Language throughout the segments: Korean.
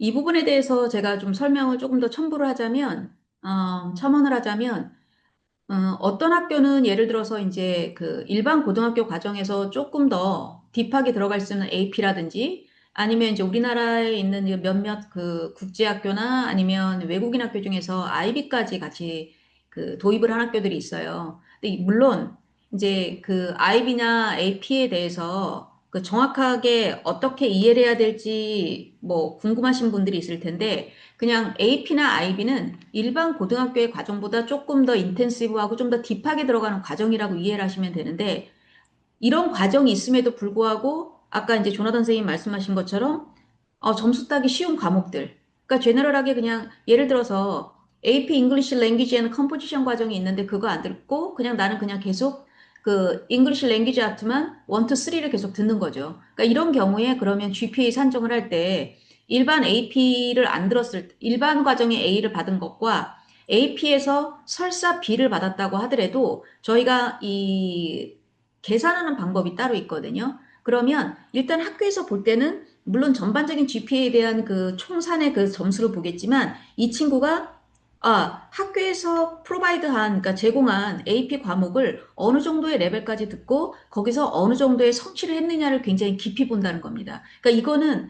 이 부분에 대해서 제가 좀 설명을 조금 더 첨언을 하자면, 어떤 학교는 예를 들어서 이제 그 일반 고등학교 과정에서 조금 더 딥하게 들어갈 수 있는 AP라든지 아니면 이제 우리나라에 있는 이 몇몇 그 국제학교나 아니면 외국인 학교 중에서 IB까지 같이 그 도입을 한 학교들이 있어요. 근데 물론 이제 그 IB나 AP에 대해서 그 정확하게 어떻게 이해를 해야 될지 뭐 궁금하신 분들이 있을 텐데 그냥 AP나 IB는 일반 고등학교의 과정보다 조금 더 인텐시브하고 좀 더 딥하게 들어가는 과정이라고 이해를 하시면 되는데 이런 과정이 있음에도 불구하고 아까 이제 조나단 선생님 말씀하신 것처럼 점수 따기 쉬운 과목들. 그러니까 제너럴하게 그냥 예를 들어서 AP English Language and Composition 과정이 있는데 그거 안 듣고 그냥 나는 그냥 계속 그 English Language Art만 1, 2, 3를 계속 듣는 거죠. 그러니까 이런 경우에 그러면 GPA 산정을 할 때 일반 AP를 안 들었을 때 일반 과정에 A를 받은 것과 AP에서 설사 B를 받았다고 하더라도 저희가 이 계산하는 방법이 따로 있거든요. 그러면 일단 학교에서 볼 때는 물론 전반적인 GPA에 대한 그 총산의 그 점수를 보겠지만 이 친구가 학교에서 프로바이드한, 그러니까 제공한 AP 과목을 어느 정도의 레벨까지 듣고 거기서 어느 정도의 성취를 했느냐를 굉장히 깊이 본다는 겁니다. 그러니까 이거는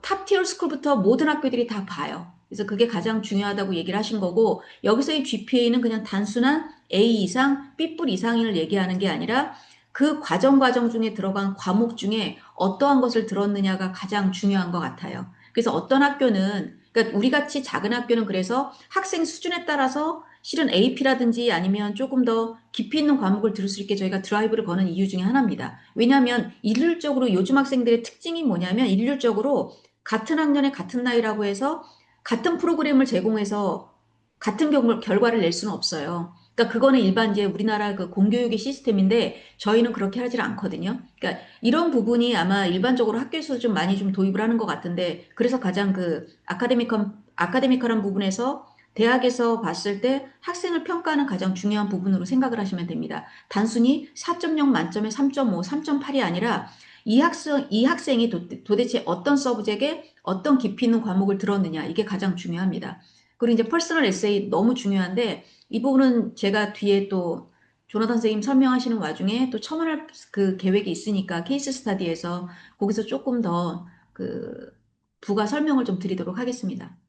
탑티어 스쿨부터 모든 학교들이 다 봐요. 그래서 그게 가장 중요하다고 얘기를 하신 거고 여기서의 GPA는 그냥 단순한 A 이상, B뿔 이상을 얘기하는 게 아니라 그 과정 중에 들어간 과목 중에 어떠한 것을 들었느냐가 가장 중요한 것 같아요. 그래서 어떤 학교는, 그러니까 우리 같이 작은 학교는 그래서 학생 수준에 따라서 실은 AP라든지 아니면 조금 더 깊이 있는 과목을 들을 수 있게 저희가 드라이브를 거는 이유 중에 하나입니다. 왜냐하면 일률적으로 요즘 학생들의 특징이 뭐냐면 일률적으로 같은 학년에 같은 나이라고 해서 같은 프로그램을 제공해서 같은 결과를 낼 수는 없어요. 그러니까 그거는 일반 이제 우리나라 그 공교육의 시스템인데 저희는 그렇게 하질 않거든요. 그러니까 이런 부분이 아마 일반적으로 학교에서 좀 많이 좀 도입을 하는 것 같은데 그래서 가장 그 아카데미컬한 부분에서 대학에서 봤을 때 학생을 평가하는 가장 중요한 부분으로 생각을 하시면 됩니다. 단순히 4.0 만점에 3.5, 3.8이 아니라 이 학생이 도대체 어떤 서브젝에 어떤 깊이 있는 과목을 들었느냐 이게 가장 중요합니다. 그리고 이제 퍼스널 에세이 너무 중요한데 이 부분은 제가 뒤에 또 조나단 선생님 설명하시는 와중에 또 첨언할 그 계획이 있으니까 케이스 스타디에서 거기서 조금 더 그 부가 설명을 좀 드리도록 하겠습니다.